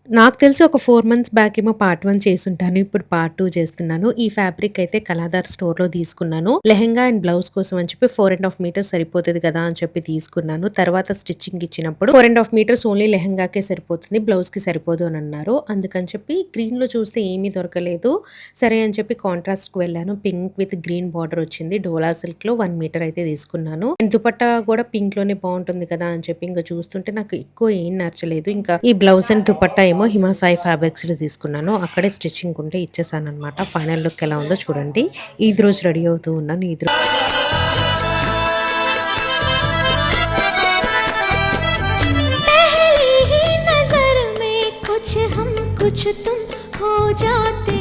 నాకు తెలిసి ఒక 4 మంత్స్ బ్యాక్ ఏమో పార్ట్ 1 చేసుంటాను. ఇప్పుడు పార్ట్ 2 చేస్తున్నాను. ఈ ఫ్యాబ్రిక్ అయితే కలాదార్ స్టోర్‌లో తీసుకున్నాను. లెహెంగా అండ్ బ్లౌజ్ కోసం అని చెప్పి 4 ½ మీటర్స్ సరిపోతది కదా! అని చెప్పి తీసుకున్నాను. తర్వాత స్టిచ్చింగ్ ఇచ్చినప్పుడు 4 ½ మీటర్స్ ఓన్లీ లెహెంగాకే సరిపోతుంది. బ్లౌజ్‌కి సరిపోదు అని అన్నారు. అందుకని చెప్పి గ్రీన్‌లో చూస్తే ఏమీ దొరకలేదు. సరే అని చెప్పి కాంట్రాస్ట్‌కి వెళ్ళాను. పింక్ విత్ గ్రీన్ బార్డర్ వచ్చింది. డోలా సిల్క్‌లో 1 మీటర్ అయితే తీసుకున్నాను. అండ్ దుపట్టా కూడా పింక్‌లోనే బావుంటుంది కదా! అని చెప్పి ఇంక చూస్తుంటే నాకు ఎక్కువ ఏం నచ్చలేదు. ఇంకా ఈ బ్లౌజ్ అండ్ దుపట్టా ఏమో హిమాసాయి ఫ్యాబ్రిక్స్‌లో తీసుకున్నాను. అక్కడే స్టిచ్చింగ్ ఉంటే ఇచ్చేసాననమాట. ఫైనల్ లుక్ ఎలా ఉందో చూడండి. ఈద్ రోజు రెడీ అవుతూ ఉన్నాను. ఈద్ पहली ही नजर में कुछ हम कुछ तुम हो जाते